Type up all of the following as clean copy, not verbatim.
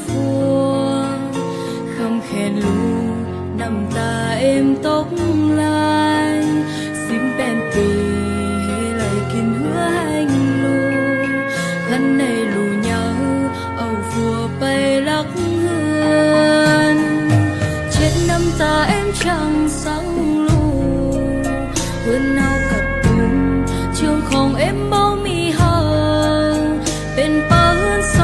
ฟัวคำแค่ลูน้ำตาเอ็มตกลาย18 ปีให้ไหลกินหัวให้ลูคันในลูเหยาเอาฟัวไปลักเฮือนเช็ดน้ำตาเอ็มช่างสังลูเพื่อนเอากับปุ้มเชื่องของเอ็มบ่มีเฮาเป็นเปิ้นโซ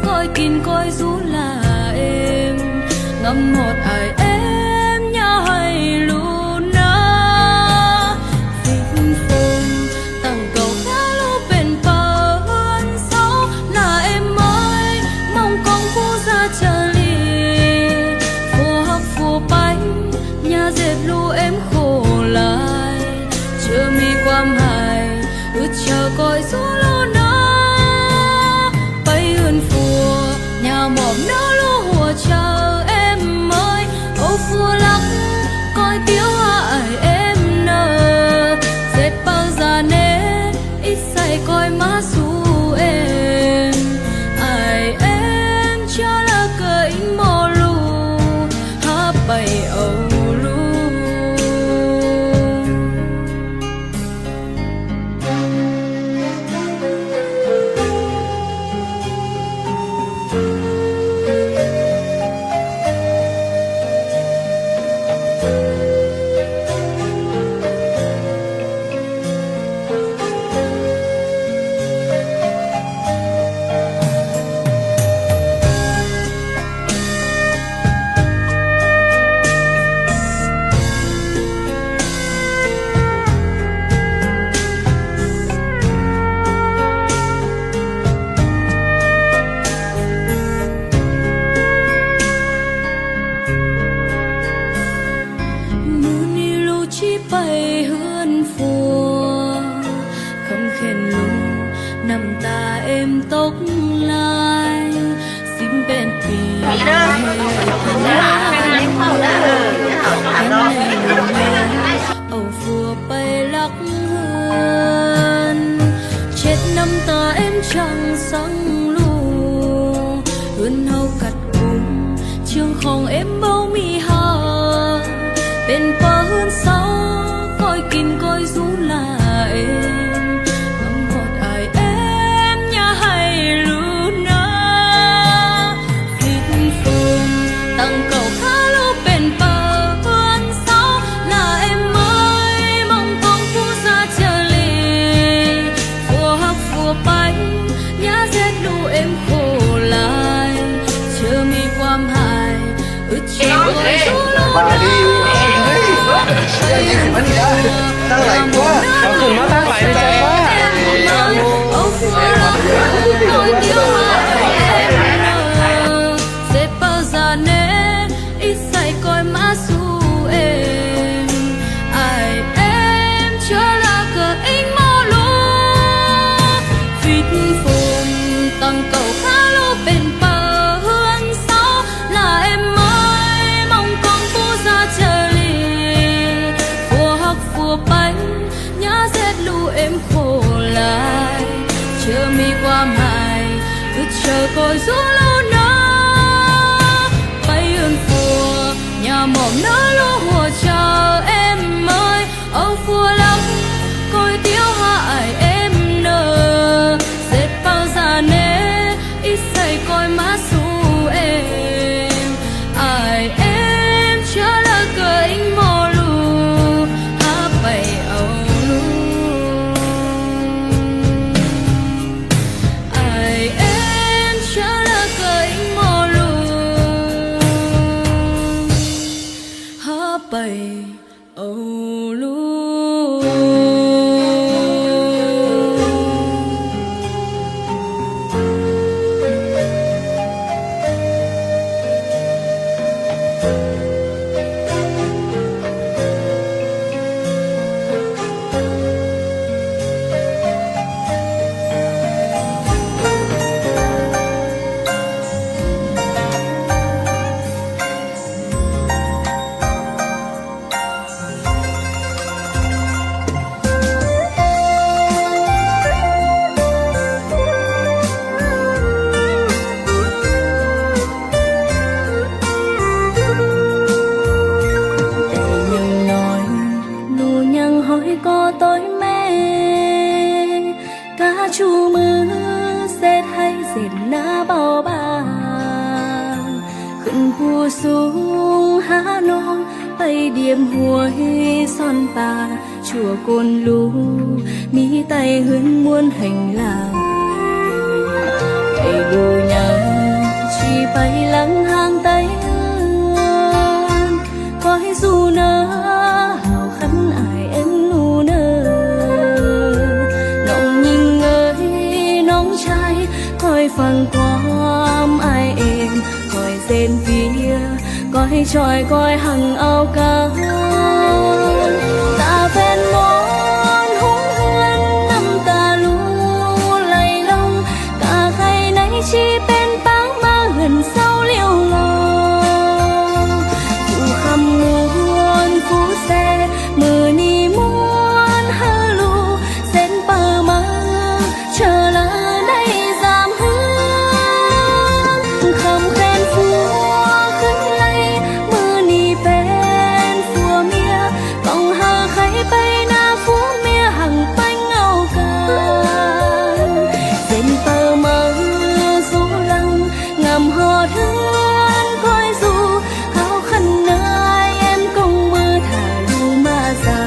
คอยกินคอยสูลาเอ็มงำหมดอายเอ็มอย่าให้ลูนะฟินฟงตั้งเก่าแค่ลูเป็นเปิ้นโซลาเอ็มไม่มองกองผู้ซาเฉลีฟัวฮักฟัวไปอย่าเจ็บลูเอ็มโคลายเชื่อมีความหายอึดเชื่อคอยสูลูนะไปอื่นฟัวอย่าหมอบน้าลูหัวเชื่อเอ็มไม่เอาฟัวลักคอยเตี้ยวหาเอ็มเนอเสร็จเป่าซาเนอิใส่คอยมาสู่เอ็มไอเอ็มเชื่อละเกยโมลูหาไปเอาลูไปเฮือนฟัวคำเข็นลูน้ำตาเอ็มตกลาย18 ปีเอาฟัวไปลักเฮือนเช็ดน้ำตาเอ็มช่างสังลูเฮือนเฮากัดกุมเชื่องของเอ็มบ่มีหาเป็นเปิ้นเศร้าคอยกินคอยสูลาเอ็มงำหมดอายเอ็มอย่าให้ลูนะฟินฟุ่มตั้งเก่าข้าลูเป็นเปิ้นเศร้าลาเอ็มไม่มองกองผู้ซาเฉลีฟัวฮักฟัวไปอย่าเสร็จลูเอ็มโคลายเชื่อมีความหายอึดเชื่อคอยสูลูนะมันนี่ได้ตั้งหลายตัวเอาขึ้นมาตั้งหลายในใจว่าเอาฟัวลักคอยเตี้ยวหาเสร็จเป่าซาเนอิใส่คอยมาสู่เอ็มไอเอ็มเชื่อละก็เองมอลูฟิตฟุ่มตั้งเก่าข้าลูเป็นเปิ้นเศร้าลาเอ็มไม่มองกองผู้ซาเฉลีฟัวไปอย่าเสร็จลูเอ็มโคลายเชื่อมีความหายอึดเชื่อคอยสูลูนะไปอื่นฟัวอย่าหมอบน้าลูหัวเชื่อเอ็มไม่เอาฟัวลักคอยเตี้ยวหาเอ็มเนอเสร็จเป่าซาเนอิใส่คอยมาสู่เอ็มไอเอ็มเชื่อละเกยโมลูไปเอาลูไอเอ็มเชื่อละเกยโมลูห สูงหาน้องไปเดียมหวยซ่อนป่าชั่วกลลูมีไตหึนมวนแห่งลาวไอ้ลูยังชีไปหลังห่างไตขอให้สู้นะเฮาคันอายเอ็นหนูเนอน้องยิงเอ๋ยน้องชายคอยฟังความอายเองคอยเส้นเปียก็ให้ช่อยก็ให้หังเอากันตาแฟนมอนหงเฮือนน้ำตาลูไหลลงกาใครในชีเป็นปังมาเหือนเศร้าเลี้ยวลองผู้คำมวนผู้แสมือนี้มวนฮาลูเส้นเปิมาเชอละได้สามเฮือนคำแคลนฟัวขึ้นไหลมือนี้เป็นฟัวเมียต้องหาใครไปหน้าฟัวเมียหังไปเงากันเส้นเปิมาสู้ลังงำหอดเฮือนคอยสู้เฮาคันนายเอ็มกงมือถ้าลูมาสาย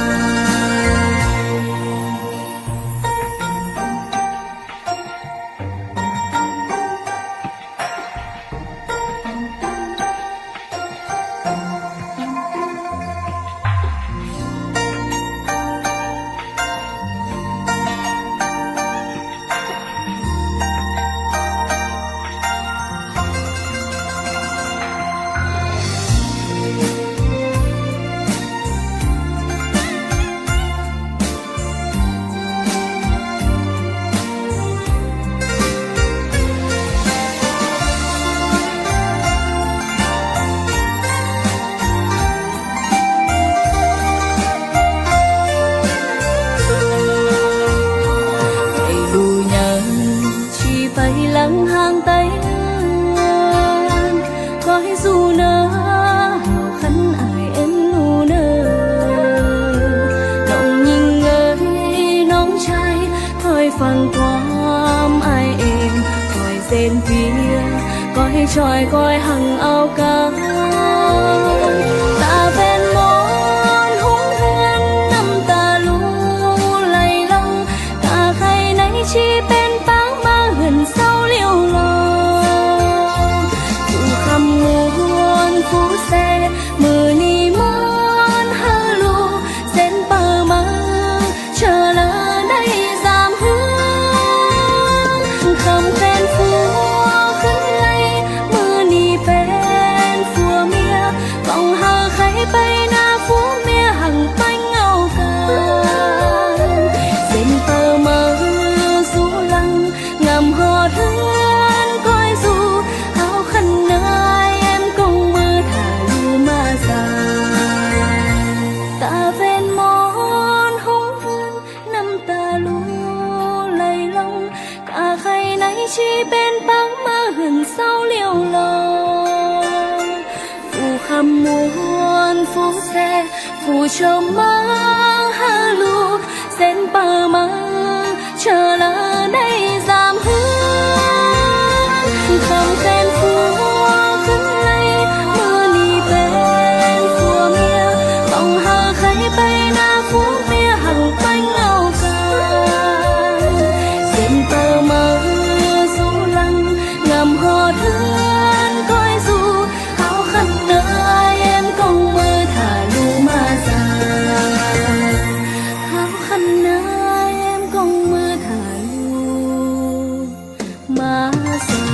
หลังห่างไตขอให้สู้นะเฮาคันอายเอ็นหนูเนอน้องยิงเอ๋ยน้องชายคอยฟังความอายเองคอยเส้นเปียก็ให้ช่อยก็ให้หังเอากันตาแฟนมอนหงเฮือนน้ำตาลูไหลลงกาใครในชีเป็นปังมาเหือนเศร้าเลี้ยวลองผู้คำมวนผู้แสมือนี้มวนฮาลูเส้นเปิมาเชอละได้สามเฮือนคำแฟนฟัวขึ้นไหลมือนี้เป็นฟัวเมียต้องหาใครไปหน้าฟัวเมียหังไปเงากันเส้นเปิมาสู้ลังงำหอดเฮือนคอยสู้เฮาคันนายเอ็มกงมือถ้าลูมาสายตาแฟนมอนหงเฮือนน้ำตาลูไหลลงกาใครในชีเป็นปังมาเหือนเศร้าเลี้ยวลองผู้คำมวนผู้แสผู้ชมมาฮาลูเส้นเปิมาเชอละได้สามเฮือนคำแฟนฟัวขึ้นไหลมือนี้เป็นฟัวเมียต้องหาใครไปหน้าฟัวเมียหังไปเงากันเส้นเปิมาสู้ลังงำหอดเฮือนคอยสู้เฮาคันนายเอ็มกงมือถ้าลูมาสายเฮาคันนายเอ็มกงมือถ้าลูมาสาย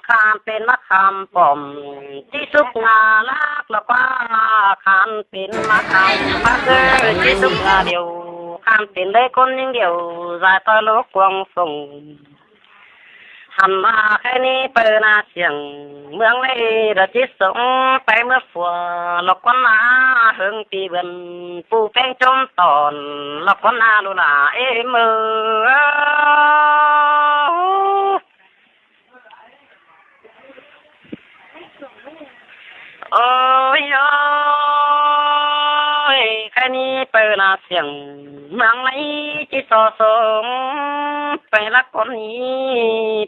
คามเป็นมะขามป้อมที่สุกงาลักแล้วก็คามเป็นมะขามมาเจอที่สุกงาเดียวคามเป็นได้คนอย่างเดียวสายตาโลกกวางส่งทำมาแค่นี้เปิดนาเสียงเมืองเลยระจิตสงไปเมื่อฝัวหลอกคนนาเฮิงปีเบินปูแป้งจมตอนหลอกคนนาลูลาเอมือ ปิดนาเสียงเมืองไหนจิตสงไปละคนนี้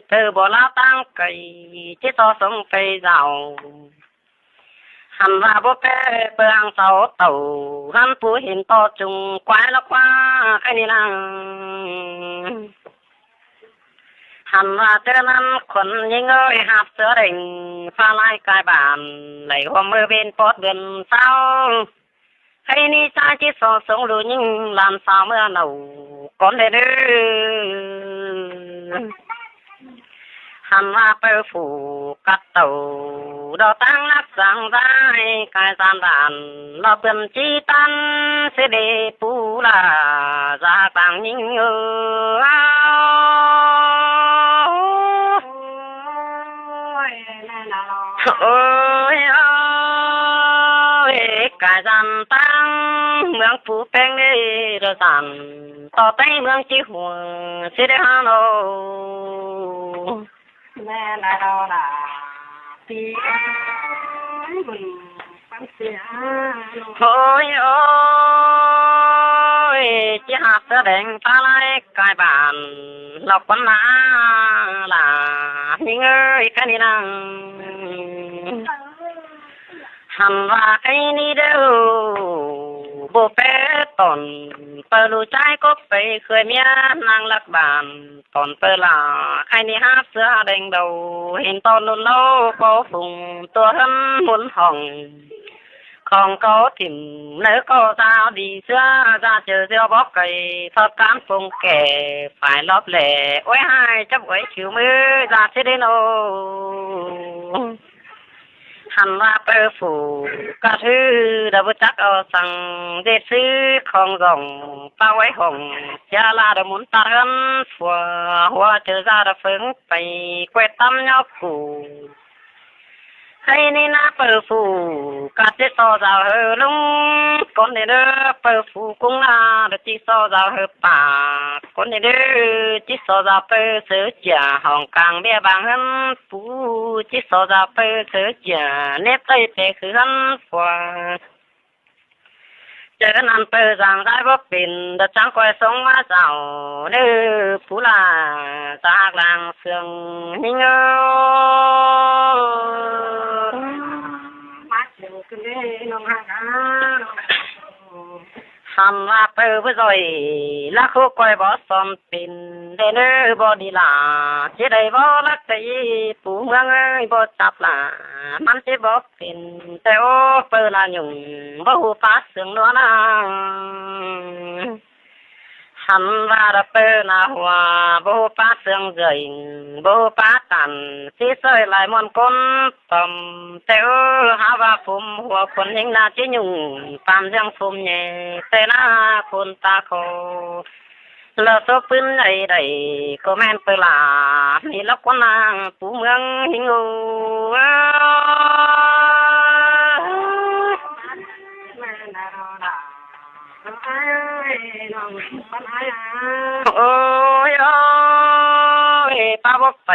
เธอบ่ละตั้งไก่จิตสงไปเจ้าหันว่าบ่แพ้เปลืองเสาเต่าหันผู้เห็นต่อจุงควายละกว่าใครนี่ล่ะหันว่าเธอนั้นคนยิงเอ้ยหับเสือเด่งฟ้าลายกายบานไหลหัวมือเป็นปอดเดือนเศร้าให้นี่ชายที่สงดูยิงลานสาวเมื่อหนูก่อนเด้อหันว่าเปิดฝูกัดเต่าดอกตั้งนักสังได้กายสามด่านเราเป็นจีตันเสดปูลาจากต่างยิงโอ้ยกายจันตั้งเมืองผู้แป้งนี่ระสันต่อไปเมืองจีหัวสิได้ฮาโนแม่นายเราล่ะปีบุญปังเสียโอ้ยจีหับแสดงตาลายกายบานหลอกคนมาล่ะนี่เงยแค่นี้นั่งหันว่าไอ้นี่เด้อบ่เป้ตอนเปิดรู้ใจก็ไปเคยเมียนางลักบานตอนเปิดลาไอ้นี่หาเสื้อแดงเดาเห็นตอนนุ่นเล่าก็ฝุ่งตัวหันหมุนห้องของเขาถิ่มเนื้อก็สาวดีเสื้อจะเจอเสื้อบอกไก่ทอดการฟงแก่ฝ่ายรอบแหล่โอ้ยหายจับไว้ขิวมือจะเสด็จโนหันว่าเปิดฝูกระทือดับจักเอาสั่งเด็ดซื้อของส่งป้าไว้ห้องยาลาดมุนตาหันฝัวหัวเจอซาดเฟิงไปแกวตำยอกกูให้นี่นะเปิดฝูกระเจซอจาวเฮลุงคนเด้อเปิดฝูกุ้งนาเดจิซอจาวเฮป่าคนเด้อจิซอจาวเปิดเสือจ่าห้องกลางเบี้ยบางหันปูจิซอจาวเปิดเสือจ่าเน็บใต้เปคือหันฝัวเจอนันเปิดจางได้บ่เป็นดะจังคอยส่งมาเจ้าเด้อผู้ลาจากลางเสืองหิงเอ้หันว่าเปิดบ่ซอยละโคก้อยบ่ซ้อมเป็นเด้อบ่ดีล่ะสิได้บ่ลักใจปู่เมืองเอ้ยบ่จับล่ะมันสิบ่เป็นแต่โอ้เปิดละยุ่งบ่ฮู้ฟ้าเสียงนัวนะหันว่าระเปิดนาหัวบ่ฮู้ฟ้าเสียงใจบ่ฮู้ฟ้าตันสิซอยหลายมอนคนตอมแต่โอ้หาว่าผมหัวคนยังน่าสิยุ่งปามยังผมแย่แต่หน้าคนตาโคแล้วซบปืนใดๆก็แม่นเปิดลานี่ละคนนางปู่เมืองหิงโอโอ้ยป้าบอกไป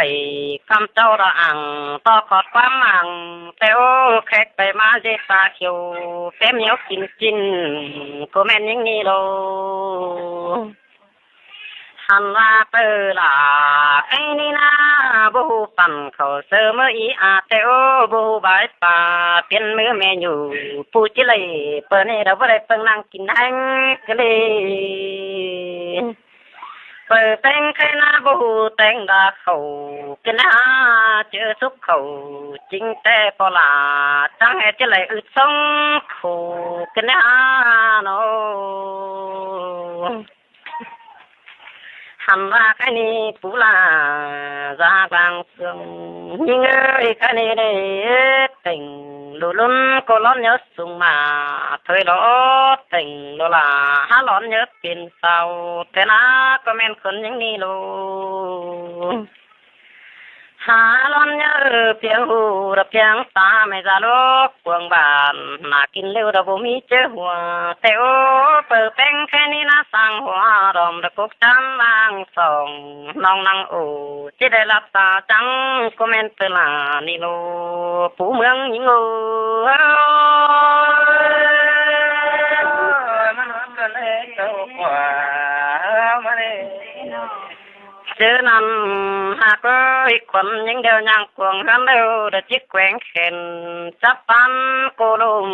คำเจ้าระอังต่อขอดความมั่งแต่โอ้แขกไปมาเจตาเขียวเต็มเหนียวกินก็แม่นยังนี่โลหันว่าเปิดลาไอ้นี่นะบ่ฮู้ปั่นเขาเสมออีอาแต่โอ้บ่ฮู้บายป่าเป็นมือแม่อยู่ผู้จิเลยเปิ้นนี่เราบ่ได้เปิ้งนั่งกินแห้งกะเลยเปิดแต่งใครนะบ่ฮู้แต่งดาเขากินหาเจอสุขเขาจริงแต่พอลาจังให้จิเลยอึดสงเขากินหาโนหันว่าแค่นี้ผู้ลาจากลางเสืองยิงเอ้ยแค่นี้ได้ติ่งลุ้นก็ร้อนเยอะสูงมาเธอร้อนติ่งโลลาหาร้อนเยอะเป็นเศร้าแต่นะก็แม่นคนอย่างนี้ลูหาร้อนเยอะเพียงหูระเพียงตาไม่จะลกพวงบานน่ากินเร็วระบบมีเจอหัวแต่โอ้เปิดแป้งแค่นี้นะสั่งหัวรอมระกบจันวางส่องน้องนางโอจะได้รับตาจังก็แม่นเตลานี่โลผู้เมืองยิงโอมันเกิน เจอนั้นหากเอ้ยคนยังเดียวยังกวงกันเดียวเดจิกแกว่งเข็นจับปันโกลุม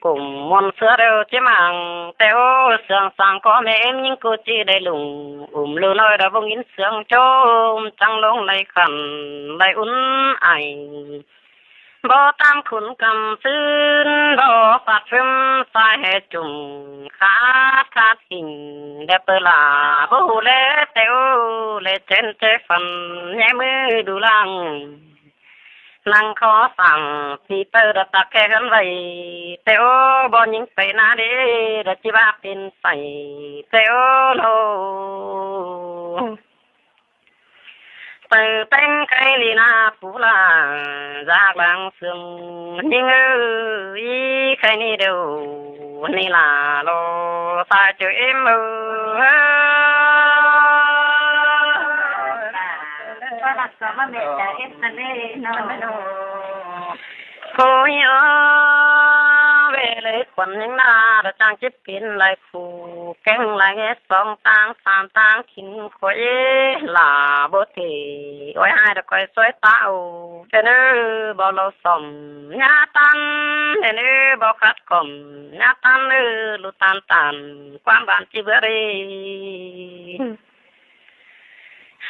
กลุ่มมนเสือเดียวจิมังแต่โอเสียงสังก็แม่เอ็มยิงกูจีได้ลุงลือน้อยดาวยินเสียงโจมจังลงไหลขันไหลอุ่นไอบ่ตามขุนกำซื้นบ่ปาดซึมสายให้จุ่มขาดหิ่งเดเปลาบ่ฮู้แลแต่โอเลเจนเจฟันแย่มือดูลังนั่งขอสั่งพี่เปิดตะแคงไว้แต่โอบ่ยิงไปนาเด้ดจิว่าเป็นใส่แต่โอโลเปิดแต่งไข่ลีนาปูลาจากหลังเสื่อมยิงอีไข่นี่เดียวนี่ลาโลตาเจอเอ็มโคยเวเลยควันยังนาระจางจิบกินไหลฟูแกงไหลสองต่างสามต่างขินโคยลาโบเทโอ้ยหายตะก้อยสวยตาโอเจเนอบ่เราสมญาตันเจเนอบ่ขัดกลมญาตันลุตันความบานจิบรี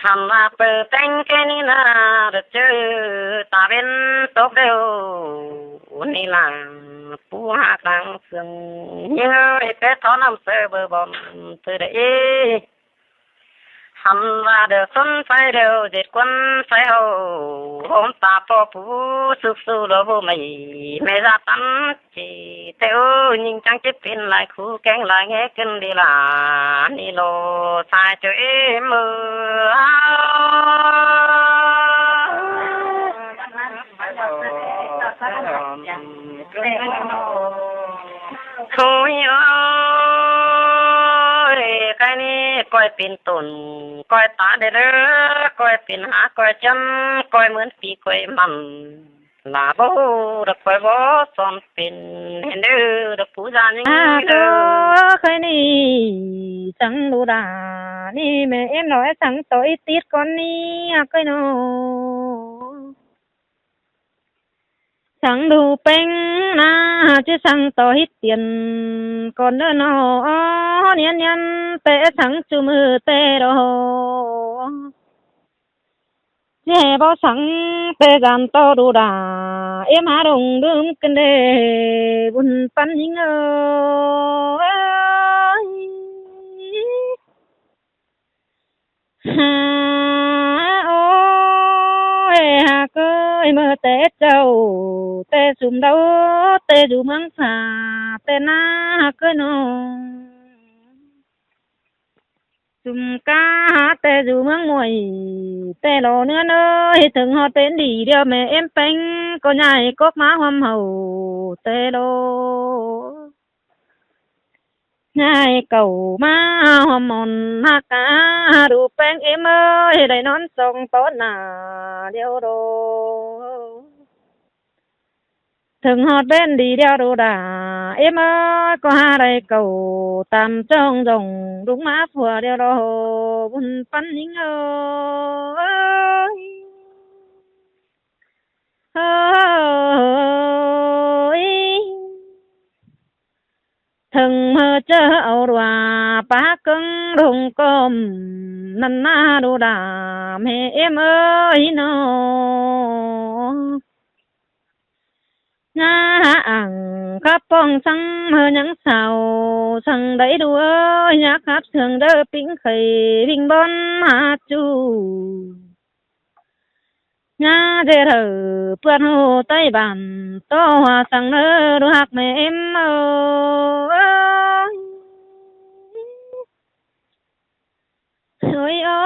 หันมาเปิดแต่งแค่นี้นะเจอตาเป็นตกเดียวนี่ล่ะปูหากลางเสื่องยังไอ้เป็ดทอน้ำเสือเบอร์บอมเธอได้หันว่าเดือดสนไฟเดียวเด็ดควันไฟเอาหอมตาปอปูสุกสู้โลบไม่จะตันจีเต้ายิงจังจิบเป็นลายคู่แกงลายแงกันดีล่ะนี่โลสายเจอมือคุยใครนี่ก้อยเป็นตุนก้อยตาเด้อก้อยเป็นหาก้อยจำก้อยเหมือนปีก้อยมันลาบ่ดอกก้อยบ่สอนเป็นเห็นเด้อดอกผู้จานยังเด้อใครนี่สังดูดานี่แม่เอ็มน้อยสังต่อยติดก่อนนี้ก้อยน้อสังดูเป็งนะจะสังต่อฮิตเตียนก่อนเด้อน้อเนียนเตะสังจูมือเตะรอเจ็บสังเตะจันโตดูดาเอ็มหาดงดื่มกันเด้บุญปันยิงฮาโอ้ยฮาเกยเมื่อเตะเจ้าเตะสุ่มดาวเตะอยู่เมืองสาเตะนาเกยน้องสุ่มกาเตะอยู่เมืองมวยเตะหล่อเนื้อเนยถึงฮอดเป็นดีเดียวแม่เอ็มเป็งก็ใหญ่กกมาหอมเห่าเตะโลง่ายเก่ามาหอมมอนหักาดูแป้งเอ็มเอ้ยได้นอนส่งต้นหน้าเดียวโดถึงฮอดเป็นดีเดียวดูดาเอ็มเอ้ยก็หาได้เก่าตามจ้องจงลุงมาผัวเดียวโดบุญปันยิงเอ้ยเอ้ยถึงเมื่อเจอเอาว่าปากกึ่งรงกลมนั่นน่าดูดาแม่เอ็มเอ้ยน้องาอ่างขับป้องสังเมื่อยังเศร้าสังได้ดูเอ้ยอยากขับเถื่องเด้อปิ้งไข่วิ่งบนหาจูงาเจอเธอเพื่อนหูใต้บ้านโตหัวสังเนื้อดูหักแม่เอ็มเอ้ยโอ้ยโอ้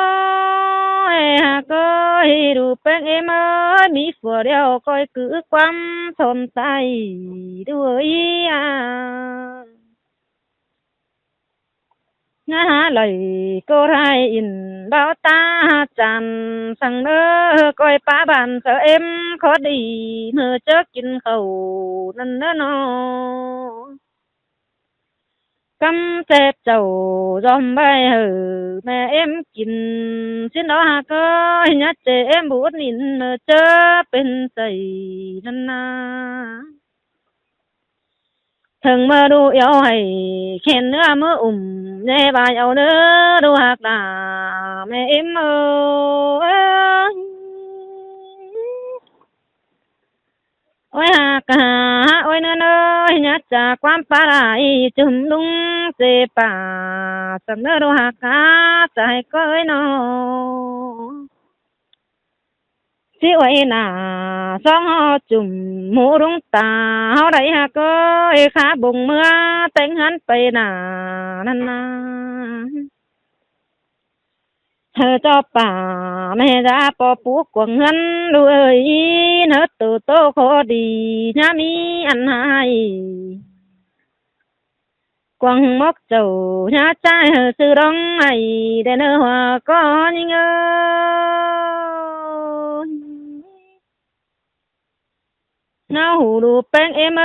ยหากก้อยดูแป้งเอ็มเอ้ยมีผัวเดียวก้อยคือความสนใจด้วยงาเลยก็ไรอินบ่าวตาจันสังเนื้อก้อยป้าบ้านเธอเอ็มขอดีเมื่อเจอกินเขานั่นเน้อน้อกำเจ็บเจ้ายอมใบเหอแม่เอ็มกิน สินดอหาก็ยัดเจมบูดนินเจอเป็นใจนั่นนาถึงเมื่อดูเอวให้เข็นเนื้อมือแย่บายเอาเนื้อดูหักดาแม่เอ็มโอ้ยหักโอ้ยเนื้อยัดจากความปลาไหลจุ่มลุงเจ็บป่าสำเนื้อดูหักใจก็เอ้ยนอสิไว้หน้าสองจุ่มหมูรุงตาเฮาได้หักเอ้ยขาบุงเมื่อแต่งหันไปหน้านั่นนาเธอเจ้าป่าแม่ดาปอปูกวงเงินดูเอ้ยเนื้อตัวโตขอดียามีอันหายกวงมกเจ้าญาใจเฮอซื้อร้องไห้ได้เนื้อหัวก้อนยิงน้าหูดูแป้งเอ็ม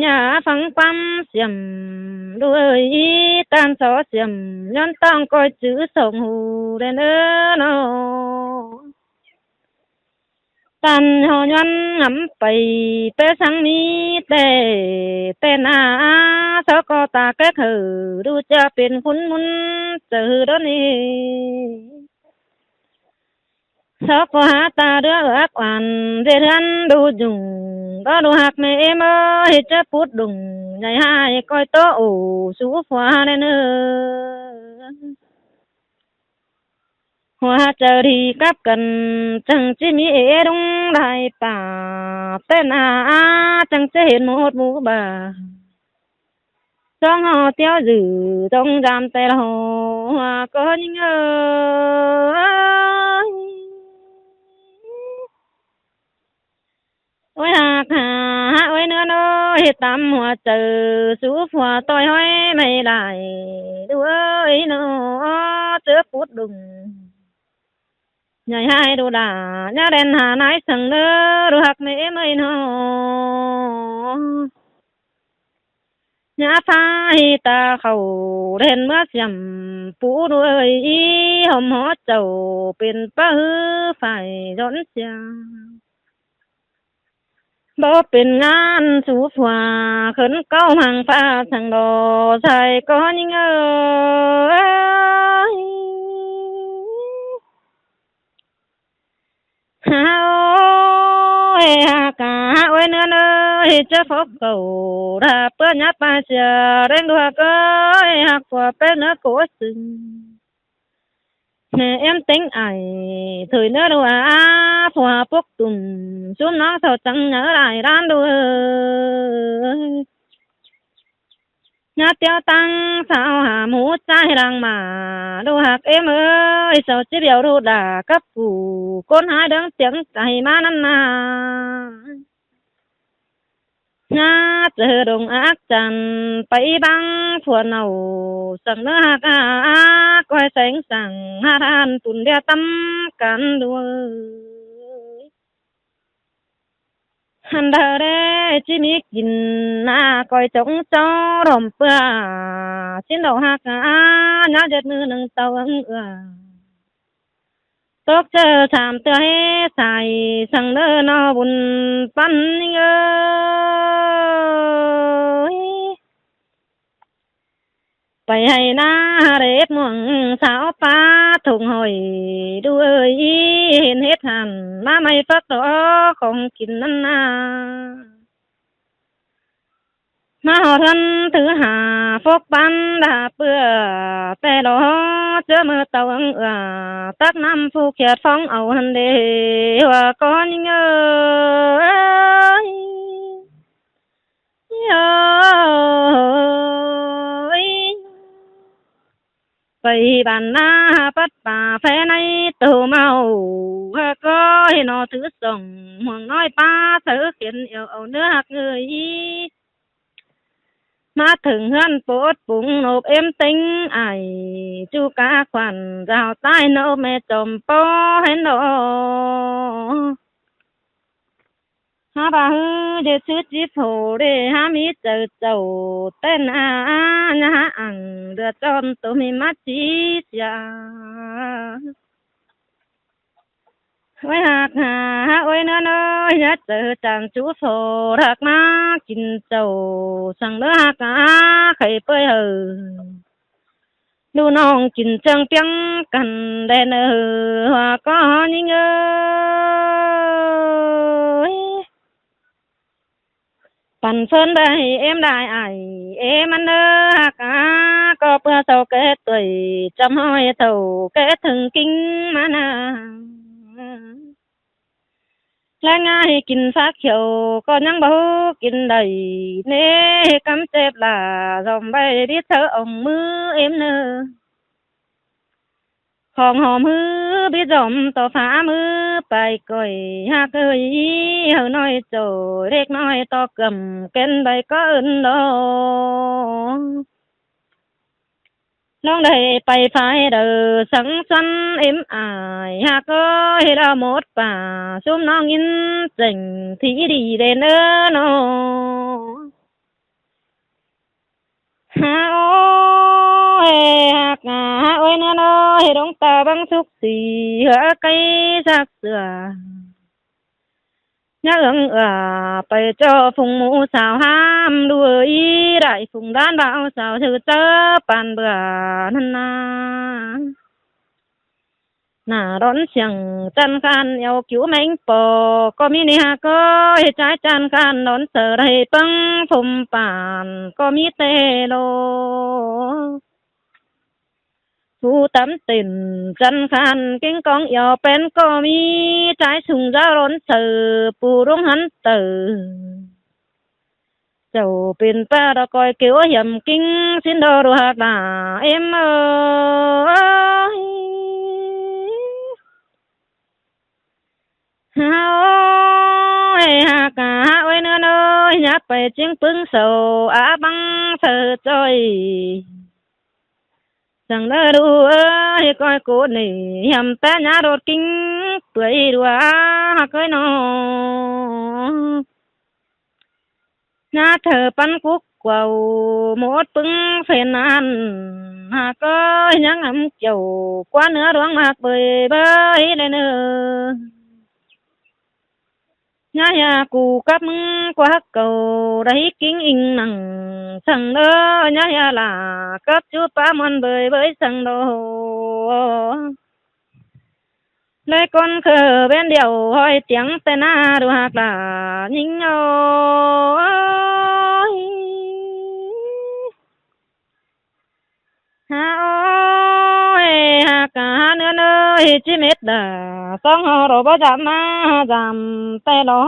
หญ้าฟังปั๊มเสียมดูเอ้ยตานสอเสียมย้อนต้องก้อยจื้อส่งหูได้เนื้อนอตันหอย้อนงำไปเปสังนี้แต่นาสกตาแก้คือดูจะเป็นคุณมุนเจอดนี้สกหาตาเดือกหวานเดือนดูจุงก็ดูหักแม่เอ็มจะพูดดุงใหญ่ให้ก้อยโตโอสูฟ้าในเนื้อหัวเจอดีกับกันจังจิมีดุงได้ป่าแต่นาจังจะเห็นหมดหมู่บ่าสองหอเตี้ยวจื่อต้องจำแต่ละหัวก็ยิงโอ้ยหักโอ้ยเนื้อน้อยตำหัวเจอสูบหัวต่อยห้อยไม่ได้ดูเอ้ยเนาะเจอปุดดุงใหญ่ให้ดูด่าญาเรนหาไหนสั่งเนื้อดูหักไม่ไม่เนาะญาพายตาเขาเห็นเมื่อเสียมปูด้วยหอมหอเจ้าเป็นป้าฝ่ายร้อนเสียบ่เป็นงานสูฝัวขึ้นเก้าหังฟ้าทางดอใส่ก้อนยิงฮาโอ้ยฮากาโอ้ยเนื้อจะฟอกเก่าถ้าเปิ้นยับมาเสียแรงดัวก็หักกว่าเป็นเนื้อโกสึงแม่em tính ai thời nữa đâu phòa bốc tùm xuống nó sao chẳng nhớ lại ran đâu nhà tiêu tăng sao hà mũ trai đang mà đâu hạc em ơi sao chỉ biểu đâu đã cấp phủ con hai đứng tiếng cày má năn na nhà chờ đồng ác tràn bay băng phùa nào sang nữa hạc coi sánh sang hát han tùn đeo tâm can đua han đờ đê chỉ mi kín coi trống cho rồng bữa xin đầu hạc nhớ giật mưa nâng tàu tóc chờ chạm tựa hết xài sang nữa nó buồn pan ơiไปให้หน้าเร็ดม่วงสาวป้าถุงหอยดูเอ้ยเห็นเฮ็ดหันมาไม่ฟักดอกของกินนั่นนามาหอทันถือหาฟกปันดาเปื้อแต่ดอเจอมือเตาตักน้ำผู้เขียดฟ้องเอาหันเดว่าก้อนยิงเอ้ยไปบ้านนาปัดป่าแฟในตัวเมาก็ให้นอถือส่งห่วงน้อยป้าเสือเขียนเอาเนื้อหักเงยมาถึงเฮือนปวดปุงโนบเอ็มติ้งไอจูกาควันราวใต้โนแม่จมปอเห็นดอฮาบาฮือเดชื่อจิโผเดฮามีเจอเจ้าเต้นนะฮะอังเดือดจอมตัวมีมัดจีจา โอ้ยหักหาโอ้ยเนื้อน้อยอย่าเจอจานจูโซรักมากินเจ้าสั่งเด้อหักหาไข่เปื่อยดูน้องกินจังเปียงกันได้เนอว่าก็ยิ่งปั่นเฟินได้เอ็มได้ไอเอ็มันเด้อหักก็เพื่อเจ้าแก่ตุยจำห้อยเจ้าแก่ถึงกิ้งมานาและง่ายกินฟักเขียวก็ยังบ่กินได้เน่กำเจ็บล่ะจอมใบดิเธอเอามือเอ็มเนอของหอมมือบิจอมต่อฟ้ามือไปก่อยหักเอ้ยเฮาน้อยโจเล็กน้อยต่อกำเกินใบก็อื่นดอกน้องได้ไปไฟเด้อสังสรรค์เอ็มอายหักเอ้ยละหมดป่าซุมน้องยินเจ๋งที่ดีเด้อเด้อน้อฮาโอ้ยหักโอ้ยน้อยดวงตาบังสุกสีเหือไก่สักเสือnhớไปcho phùng mũ xào ham đuổi đại phùng đan bảo xào thử chớ bàn bữa nà đón chẳng chăn khan eo cứu mánh bò có mi hà có trái chăn khan đón sợ đầy băng phùng bàn có mi tê lôผู้ตำติ่นจันคันกิ้งกองเอียวเป็นก็มีใจสุงจะร้อนเสือปูรุ่งหันเตอเจ้าเป็นป้าดอกอยเกี่ยวหยำกิ้งสินดอรัวตาเอ็มฮาโอ้ยฮากะโอ้ยเนื้อน้อยยับไปจิ้งปึ้งโซอาบังเสือจอยสั่งเด้อดูก้อยกูนี่ยำแต่ญาโดดกิ้งเปื่อยดัวหักเอ้ยน้อญาเธอปันกุกกว่าหมดปึ้งเฟนนันหักเอ้ยยังอำเจ้ากว่าเนื้อดวงมากเบยเบยเลยเนื้อญายากูกับมึงกว่าเก่าได้กิ้งอิงนังสั่งเด้อญายาลากับจูป้ามันเบยเบยสั่งโดเลยคนเคยเป็นเดียวห้อยเตียงแต่หน้าดูหักลายิงโอยฮาโอ้ยหักเนื้อเนยจิเม็ดดาต้องหอรบจำมาจำแต่รอ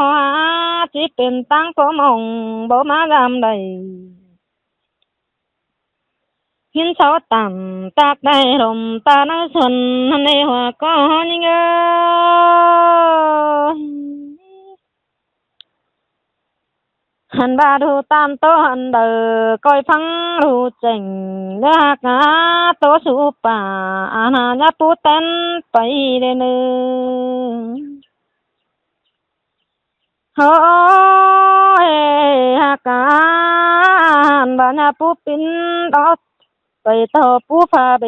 จิเป็นตั้งโสมองบ่มาจำได้หินเสาต่ำตากได้ลมตาน้ำสนในหัวก็ยิ่งหันบาดูตามโตหันเดอคอยฟังรู้เจ๋งเนื้อหักโตสูป่าอาณาญาปูเต้นไปเรื่อยโอ้ยหักบาญาปูปินดอกไปต่อปูฟ้าเบ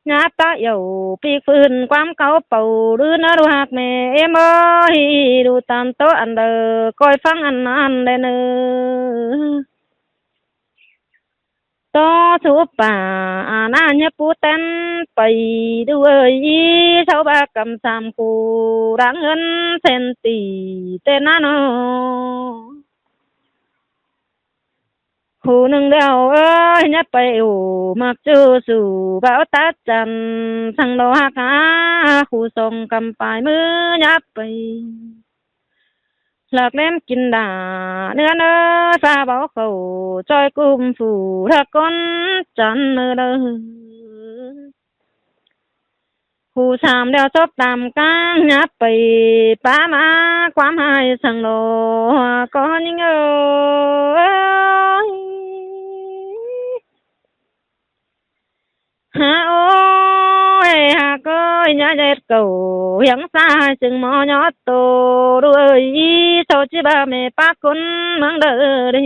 ญาตาเยาปีฟื้นความเก่าเป่าหรือนาดูหักแม่เอ็มดูตามโตอันเดอคอยฟังอันนั้นได้เนอโตสูป่าอาณาญาปูเต้นไปด้วยชาวบ้านกำสามคูรังเงินเซนตีเต้นนาโนผู้หนึ่งเดียวยับไปมักจูสู่บ่าวตาจันทั้งดอกหักคู่ส่งกำปลายมือยับไปหลักเล่มกินดาเนื้อฟ้าบอกเขาจอยกุมฝูทักก้นจันเนื้อผู้สามเดียวจบตามกลางยับไปป้ามาความหายสั่งโลก็ยิ่งฮาโอ้ยฮาก็ยาเจ็ดเก่ายังสาจึงมอยอดโตด้วยโซจิบะเมปากุนมังเดอดี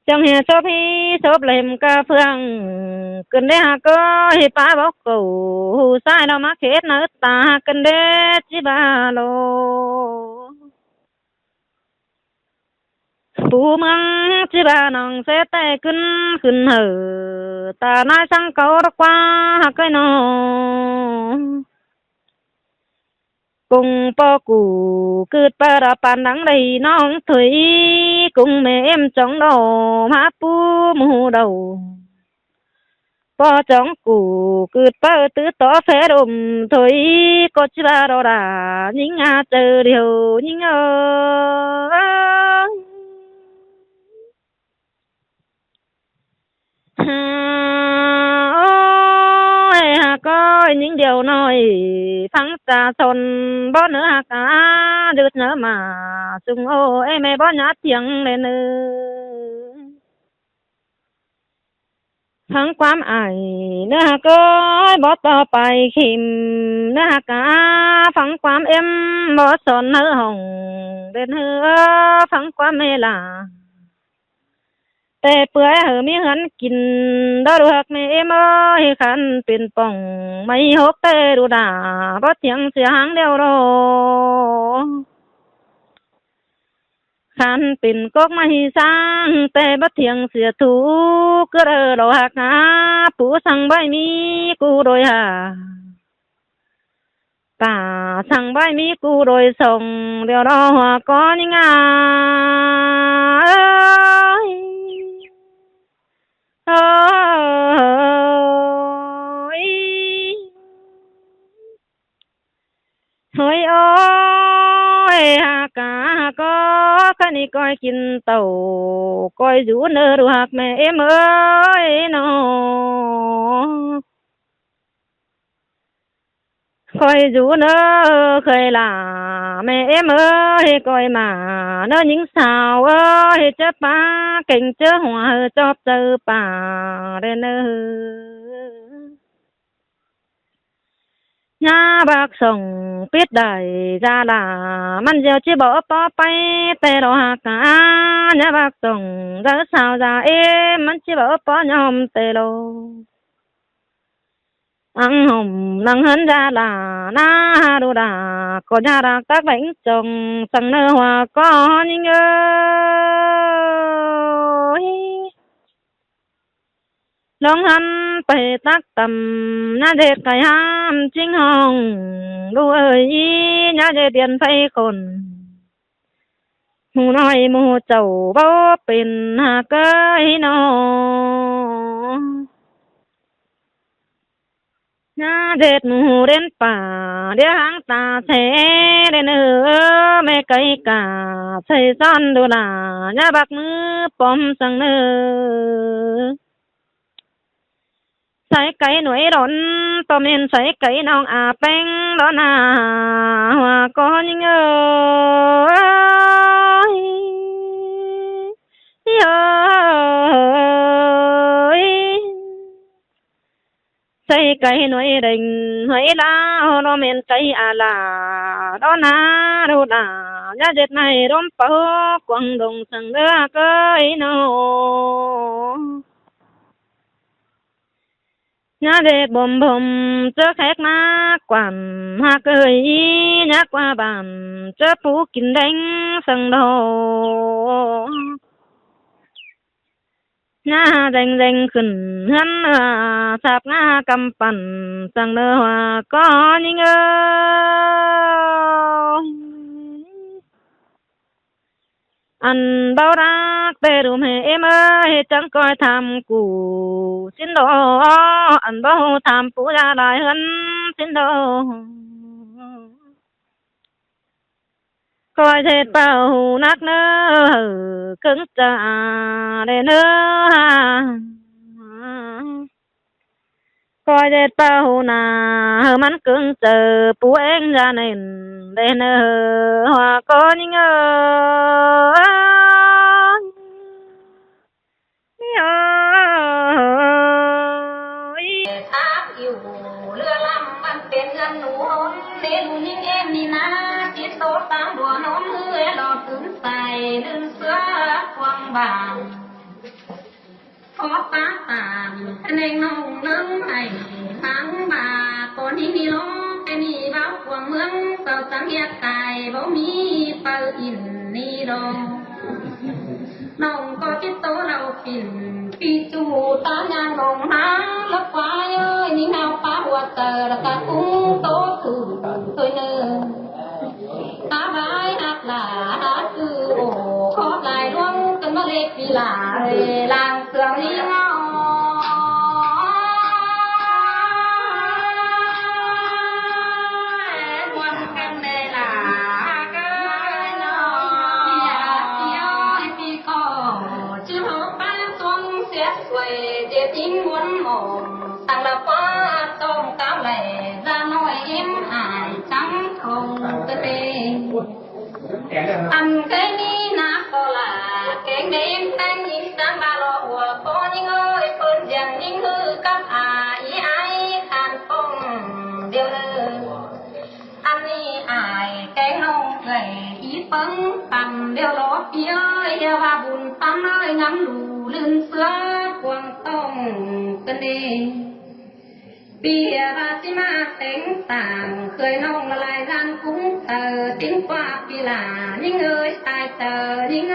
จังเหียโซพีโซเปลมกะเฟือง cần đê hà cơ hi pa bóc cầu sai nó mắc hết nở ta cần đê chi ba lô phù mang chi ba nòng sẽ tayขึ้นhở ta nói sang câu đó qua cái nó cùng po cụ cứ pa ra pan đắng đầy nong thủy cùng mẹ em trong đầu má pu mu đầu po trong cụ cứ pa tứ tỏ phé đùm thủy có chi ba đó đã những chờ điều những coi những điều nói thắng ta son bó nữa cả được nữa mà sung ô em bó nhát tiếng lên thắng quám ai nữa coi bó to bài khìm nữa cả thắng quám em bó son nở hồng đến hứa thắng quám mê làแต่เปื่อยมีหันกินดอกหักแม่เอ็มให้คันเป็นป่องไม่หกแต่ดูดาบ่เถียงเสียหางเดียวรอคันเป็นกอกไม่สร้างแต่บ่เถียงเสียถูกก็เด้อดอกหักหาผู้สั่งใบมีกูโดยหาป่าสั่งใบมีกูโดยส่งเดี๋ยวรอหัวก้อนนี่งาเฮ้ยโอ้ยหากาก็คันนี้ก้อยกินเต่าก้อยอยู่เนื้อดูหักแม่เอ็มเอ้ยน้อก้อยอยู่เนื้อเคยล่ะแม่เอ็มเอ้ยก้อยมาเนื้อหญิงสาวเอ้ยเจ้าป้าเก่งเจ้าหัวจอบเจอป่าเด้อเนื้อยาบักส่งปิดได้จาลามันเจียวจิบ่ปอไปแต่รอหากายาบักส่งจะสาวจะมันจิบ่ปอยอมแต่โลอังห่มนังหันจาลานาดูดาก็ยารักตักแบ่งจงสังเนื้อหัวก้อนยิงลองหันไปตักตำน่าเด็ดไก่ห้ามจริงห้องดูเอ้ยน่าเด็ดเดียนไฟคนหูน้อยหมูเจ้าบ่เป็นหากเอ้ยน้องน่าเด็ดหมูเด่นป่าเดี๋ยวหางตาแท้เด่นแม่ไก่กาใส่ซ้อนดูหลาน่าบักมือปอมสังเนื้อใส่ไก่หน่วยร้อนตัวเมนใส่ไก่น้องอาแป้งร้อนหัวก้อนยิงใส่ไก่หน่วยเร่งหวยลาตัวเมนไก่อาลาร้อนดูดายาเจ็ดในร่มเป้ากวางดงสังเดือเกยโนnhá để bồm bồm chớ khét má quản hạ cười nhá qua bàn chớ phú kín đánh sân đồ nhá dành dành khẩn hân sạp ngã cầmปั่น sân nơ hòa có những ăn bao rác tê đùm hệ em ơi chẳng coi tham cụ xin đồ ăn bao tham phụ ra đại hân xin đồ coi thịt bao nát nơ cứng trà để nơ coi thịt bao nà mắn cứng chờ phụ em ra nền để nơ hòa có những ขอป้าตามแนงน้องเลิ้งให้ฟังบาก่อนที่นี่ร้องแต่นี่เว้าขวางเมืองเก่าสังเฮียกายบ่มีเปิดอินนี่ดอกน้องก็คิดโตเราปิ่นปีจูตายางลงน้ำแล้วควายเอ้ยนี่แนวป้าหัวเตอแล้วก็กุ้งโตคือตัวเนื้อตาบายหักหลาคือโอ้ขอลายร่วงกันมาเล็กปีหลาลางเสืองนี่งอวันกันในหลาก็น้องอยากเที่ยวให้พี่ก็ชื่อเขาป้าตวงเสียสวยเดี๋ยวทิ้งวนหมองตั้งละป้าต้มก้าวแหล่ra nói em hài trắng không tên ăn cái ni na có là cái đêm thanh nhìn sang ba lọ của có những ơi phân rằng những hư các ý ai khan phong điều lơ ăn đi ai cái nông gầy ý phấn tầm điều lọ phía ơi và bùn tắm ơi ngắm lù lươn xưa quang tông tên đi bia và xí ma tiếng tàng khơi nông lại gian cũng thờ tiếng qua bì là những người sai tờ những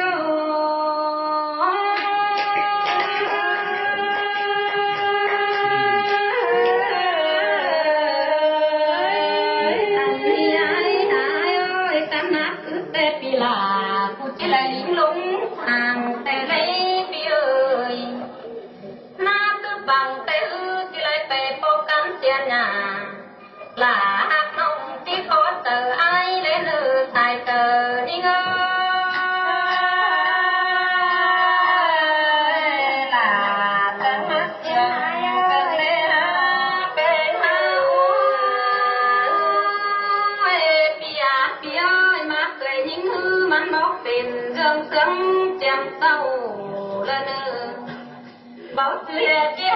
là hát nông tí có tờ ai lên lư xài tờ đi ngơ là tờ hát chân tờ lê ra bên ha bia ơi mà cười những hư mắn bóc tình dương sướng chém sâu lên bảo chưa chia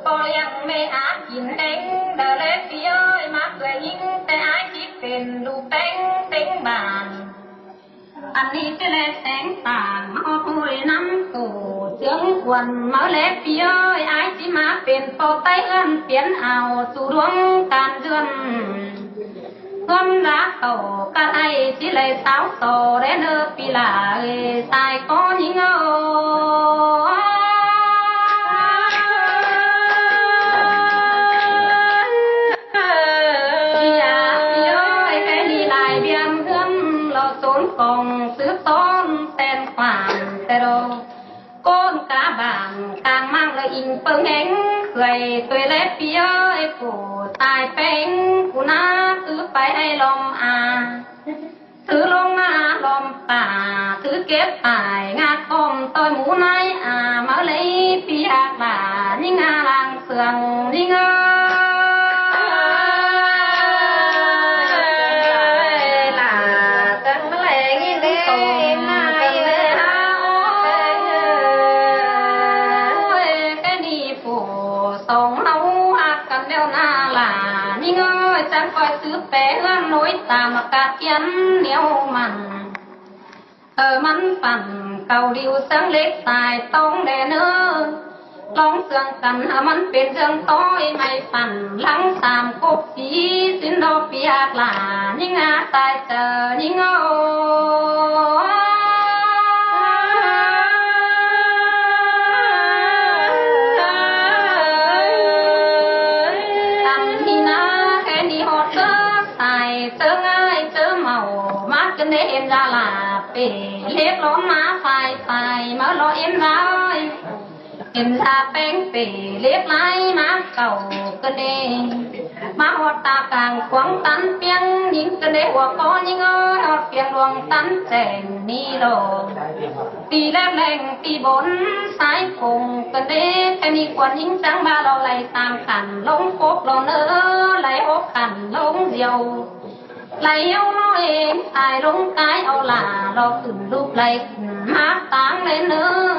po yang mê ác nhìn đánh đờ lê phía ơi mà cười những tay ái chỉ phiền đủ bánh tính bàn anh đi cái lê sáng tàn hồi năm tù sướng quần mở lê phía ơi ái chỉ mà phiền po tay ơn phiền hào tù đuông tàn dườn gom lá tổ ca ai chỉ lê sáu tổ để nơ pì là sai có những còn sứ tôn tên khoản tê đô con cá bảng càng mang lời in phương hánh cười tuổi lép phía ơi của tài phanh của na thứ phải hay lòng thứ lông lòng tà thứ kết tài ngạc con tôi mũ nay mở lấy phía là những làng sườn đi ngơ nối tàm cả kiến néo mặn mắn phẳng cầu điều sáng lết tài tông đè nơ long xương cằn mắn bên dương tối mày phẳng lắng tàm cốt xí xin đô piạc là những tài chờ những em ra là bể liếp ló má phai mở lo em ra ơi em ra bánh bể liếp lái má cầu cơn đê má hoạt ta càng quăng tán piang những cơn đê hoặc có những ơi hoạt piang luồng tán chèn ni lồ tì lép lành tì bốn sái cùng cơn đê thêm đi quần những trắng ba lo lại tam khẩn lông cốt lo nữa lại hốt khẩn lông diều lại yêu nói ai lúng cái ao là lo khửn lúc lại má táng lên nữa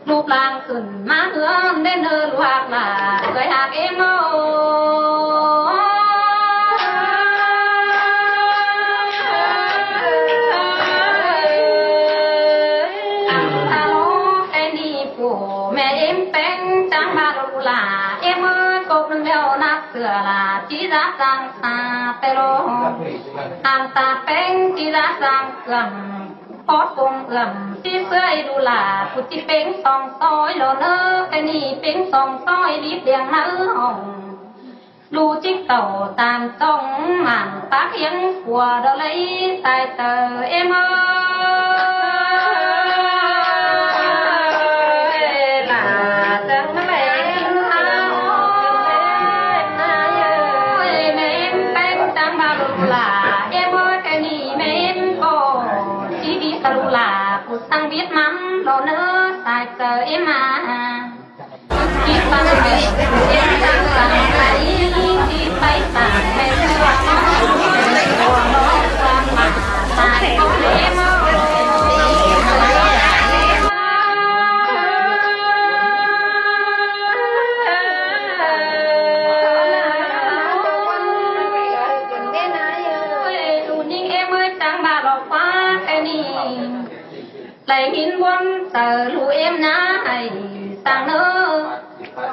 lúc làng khửn má hương đến nơi hoặc là người hạt em alo em đi của mẹ lửa là chỉ giá sang xa tê lô hàng ta bánh chỉ giá sang gần phó cùng gần chỉ sơi đu là phụ chỉ bánh song soi lô nơ cái ni bánh song soi đi đèn nơ hồng đu chiếc tàu tàn sông màn tác hiến của đó lấy tài tờ em ơi là chẳng mẹ là em ơi cái ni mến cô chỉ đi sao là phụ sang biết mắm lo nữa tài tờ em à chỉ bằng việc em đang làm cái chỉ phải tạm em lo mà tài không em lại hin quân tờ lu em ná hay sang nơ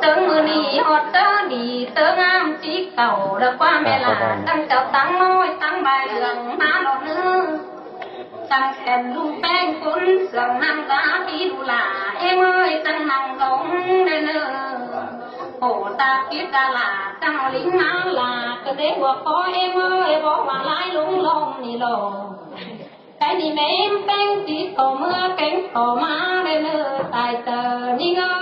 tớ mưa nì hót tớ đi tớ ngam chỉ cầu đã qua mẹ là tăng chào tăng ngôi tăng bài đường má lọt nơ tăng kèm lu beng cuốn sườn nam giá đi đu là em ơi tăng nòng gống lên nơ khổ ta biết ta là tăng lính má là cơ đế của có em ơi bỏ hòa lái lung lông nì lồ cái gì mấy em bánh chỉ có mưa cánh có má lên nơ tài tờ ninh ơi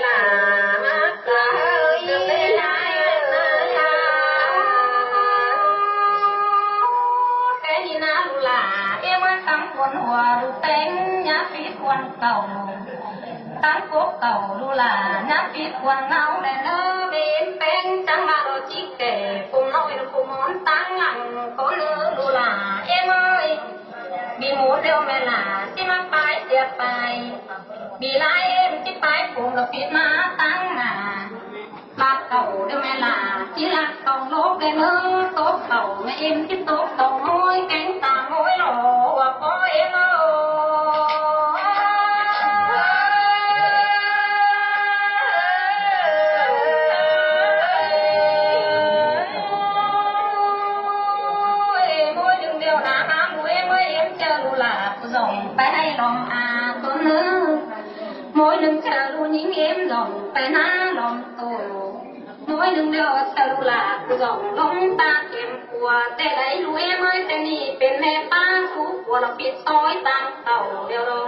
là mắt ta hơi lên cái gì nào là em ơi tăng quân hòa đủ bánh nhá phí quân cầu tăng cốt cầu đủ là nhá phí quân ngáo lên nơ bên bánh chẳng mà đồ chỉ kể cùng nói được cùng món tăng lặng có nữ đủ là em ơi bị muốn đeo mẹ là chỉ mắc phải tiệt bài bị lại em chỉ phải cùng được biết má tăng mà bát cầu đeo mẹ là chỉ là cầu lốp cái nữ tốt cầu mẹ em chỉ tốt cầu môi cánh tà môi lỗ và có em ơi dòng phải lòng à con nữ mỗi lần chờ lu những em dòng phải ná lòng tổ mỗi lần đều chờ lu là dòng lông ta kiếm của để lấy lu em ơi thế này bên mẹ ba phú của nó biết soi tăng tàu đều đâu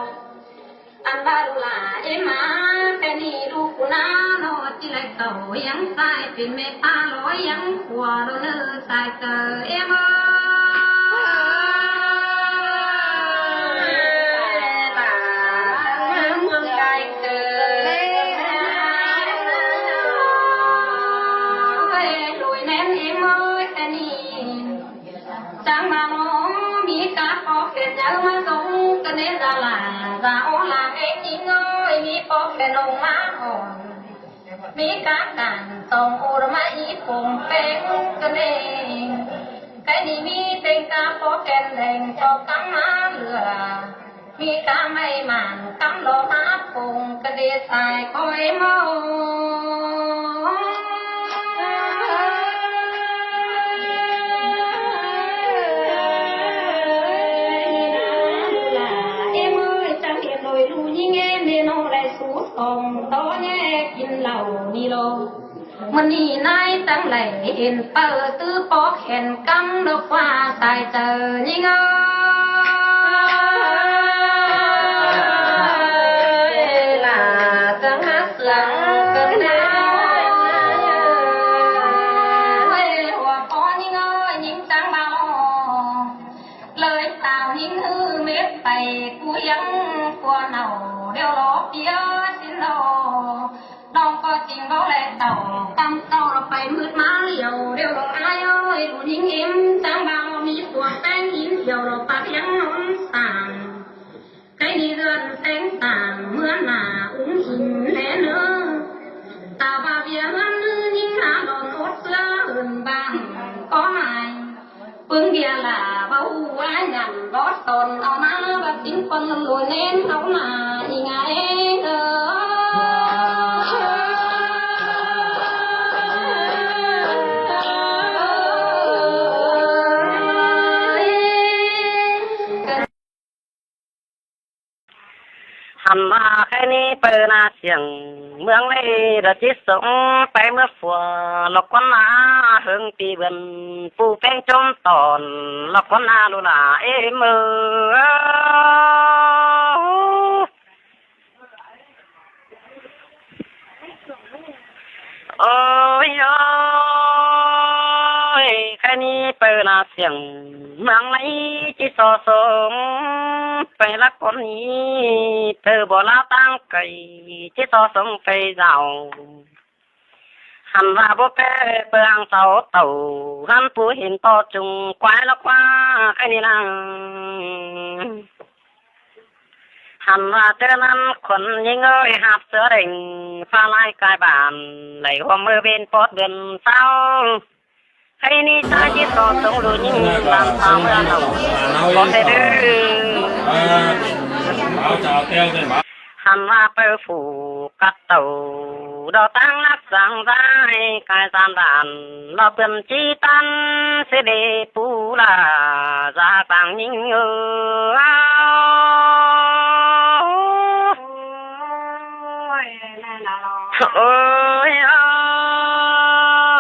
anh ba lu là em á thế này lu của nó chỉ lấy tàu yang sai bên mẹ ba lối yang của nó nữ sai tờ em ơi chẳng mà nó mi cá có kẹt nhớ mà giống cái nên là ô là em nhí ngơi mi có kẹt nồng má hồn mi cá đàn tông ô mà ý cùng bén cái nên cái này mi tên cá có kẹt đèn cho cắm má lửa mi cá may màn cắm lỗ má cùng cái đề xài có em đó nhé kinh lầu đi lô mình đi nay tăng lệ hiện tờ tư bó khen cắm đô qua tài tờ nhìn ơi là tăng hát lặng cơn áo hòa có nhìn ơi nhìn tăng bao lời tao nhìn hư mết bày cú yắng qua nào đeo ló phía đông có tình bao lệ tàu cam tàu là phải mướt má liều đều đồ ai ơi đủ những em sáng bao mi tuột anh hiến liều đồ bạc trắng nón sàn cái đi gần sáng sàn mưa là uống hình lẽ nữa ta bà bia hơn những hạ đồn ốt xưa hơn bằng có ai phương bia là bao ai nhằn gót tồn ao má và chính quân lùi lên áo là nhìn ai ơi นี้เปิดนาเสียงเมืองเลยระจิตสงไปเมื่อฝัวหลอกคนนาเฮิงปีเบิ่นปูแป้งจมตอนหลอกคนนาลูลามือโอ้ยโอ้ยแค่นี้เปิดนาเสียงเมืองไหลจิตสอสงไปรักคนนี้เธอบ่ลาตั้งไก่จิตสอสงไปเจ้าหันว่าบ่แพ้เปิงเสาเต่าหันผู้เห็นต่อจุงควายละกว่าแค่นี้นะหันว่าเจอนั้นคนยิงเอ้ยหับเสือเด่งฟ้าลายกายบานไหลหัวมือเป็นปอดเดือนเศร้าให้นี่ชายจิตต่อสงรู้ยิ่งตามตามเมื่อเราบ่ได้ดื้อหันว่าเปิดฝูกัดเต่าดอกตั้งรักสังได้กายสามด่านเราเปิ่นจีตันเสดปูลาจาต่างยิ่งเอ้โอ้ยโอ้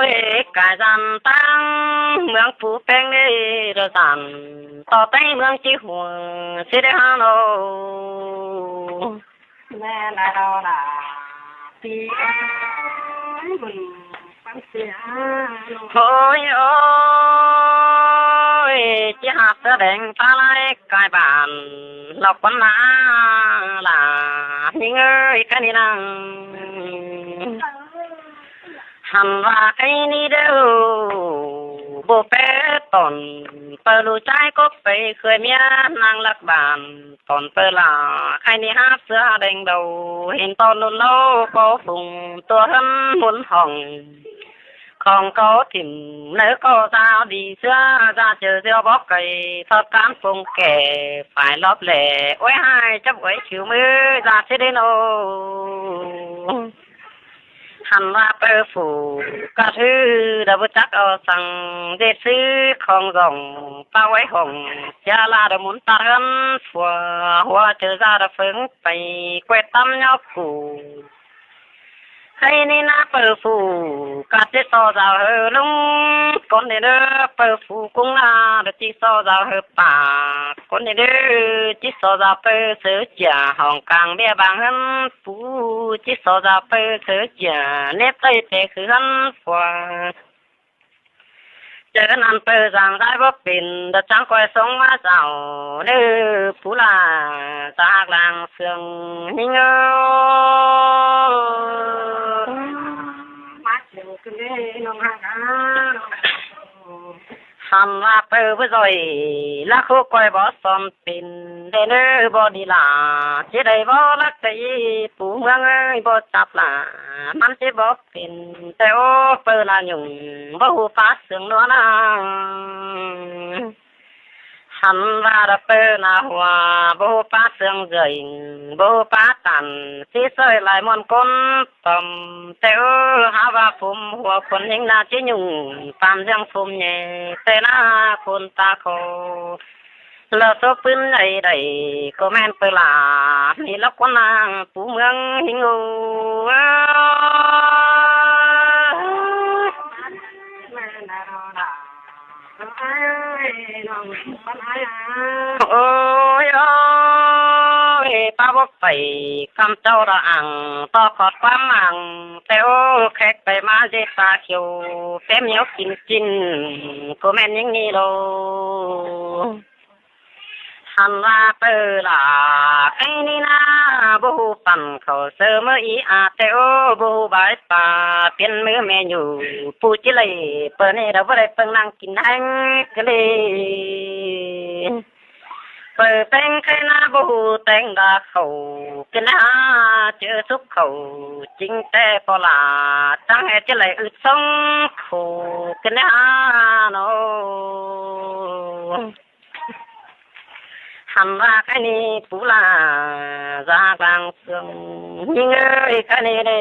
ยกายสันตั้งเมืองผู้แป้งได้ระสันต่อไปเมืองจีหัวสิได้ฮาโนแม่นายเราล่ะปีบุญปันเสียโอ้ยโอ้ยจีหับแสดงตาลายกายบานหลอกคนนาล่ะนี่เอ้ยกันนี่นังหันว่าไอ้นี่เด้อบ่เปตอนเปิดรู้ใจก็ไปเคยเมียนางลักบานตอนเปิดลาใครนี่ฮับเสื้อแดงเดาเห็นตอนลุ่นโลก็ฝุ่งตัวหันหมุนห้องของเขาถิ่มเนื้อก็สาวดีเสื้อจะเจอเสื้อบอกไก่ทอดการฟงแก่ฝ่ายรอบแหล่โอ้ยให้จับไว้ชิวมือจะเสด็จโนหันว่าเปิดฝูกระทือดับจักเอาสั่งเด็ดซื้อของส่งป้าไว้ห้องยาลาดมุนตาเฮินฝัวหัวเจอซาดเฟิงไปแกวดตั้มยอบกูให้นี่นะเปิดฝูกระจิตต่อสาวเฮลุงคนเด้อเปิดฝูกุ้งลาดจิตต่อสาวเฮป่าคนเด้อจิตต่อสาวเปิดเสือจ่าห้องกลางเบี้ยบางหันฟูจิตต่อสาวเปิดเสือจ่าเน็บใต้เตะคือหันฝัวเจอนันเปิดสั่งได้บ่เป็นดะจังก้อยสงว่าเจ้าเด้อผู้ลาจากลางเสืองหิงเอ้หันว่าเปิดบ่ซอยละโคก้อยบ่ซ้อมเป็นได้เด้อบ่ดีล่ะสิได้บ่รักใจปู่เมืองเอ้ยบ่จับล่ะมันสิบ่เป็นแต่โอ้เปิดละยุ่งบ่ฮู้ฟ้าเสียงนัวนะหันว่าระเปิดนาหัวบ่ฮู้ฟ้าเสียงเจยบ่ฮู้ฟ้าตันสิเสยหลายมอนคนตอมแต่โอ้หาว่าผมหัวคนยังน่าสิยุ่งตามเรื่องผมแย่แต่หน้าคนตาโคแล้วโซปืนใดๆก็แม่นเปิดลามีลักคนนางผู้เมืองหิงโอโอ้ยโอ้ยป้าบอกไปคำเจ้าระอังต่อขอดความมั่งแต่โอ้แขกไปมาเจตาเขียวเต็มเหนียวกินก็แม่นยังนี่โลหันว่าเปิดลาไอ้นี่นะบูปั่นเขาเสอมืออีอาแต่โอ้บูบายป่าเป็นมือแม่อยู่ปูจิเลยเปิดนี่เราไม่ได้เปิงนั่งกินแห้งกันเลยเปิดแต่งแค่หน้าบูแต่งดาเขากินหาเจอซุปเขาจริงแต่พอลาจังเหตุจะเลยอึดส่งเขากินหาโนหันว่าแค่นี้ผู้ลาจากลางเสืองยิงเอ้ยแค่นี้ได้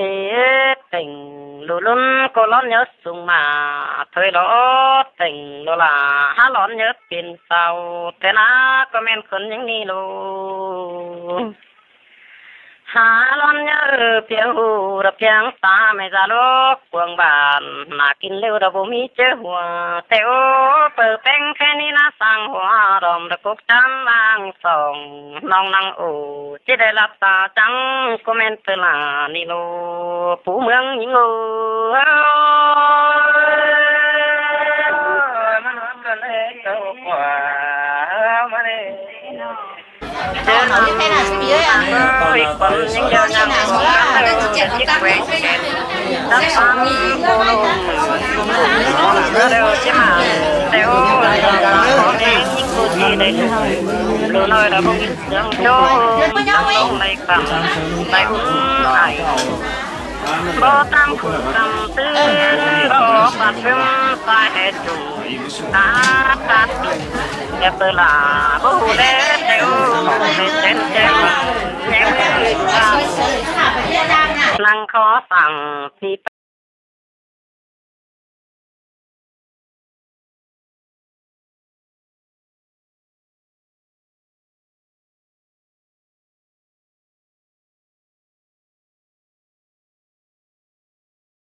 ติ่งลุ่นก็ร้อนเยอะสูงมาเถยร้อนติ่งโลลาหาร้อนเยอะเป็นเศร้าแต่นะก็แม่นคนอย่างนี้โล หาล้อนเยอะเพียงหูระเพียงตาไม่จะลกกวงบานน่ากินเร็วระบ่มีเจอหัวแต่โอเปิดแป้งแค่นี้นะสั่งหัวรอมระกบจันลางสองน้องนางโอจะได้รับตาจังก็แม่นเตลานี่โลผู้เมืองยิงโอมันก็เลยเจ้ากว่ามาเลยเจ้าหนูให้น่ะสิเยอะอ่ะอีกคนยังเดินยังกันเดินเจ็บกันตั้งฟังโบลงเร็วใช่ไหมเร็วของเองยิ่งกูที่ได้รู้น้อยระบุยังโจ้ต้องในคำในอุ่นไอบ่ตามคุณคำตื้อบ่ปัดเพิ่มสายเหตุจูตาตัดแอบเตลาบ่ฮู้เด้เจ้าให้เต้นเจ้าแย่มือนั่งขอสั่งที่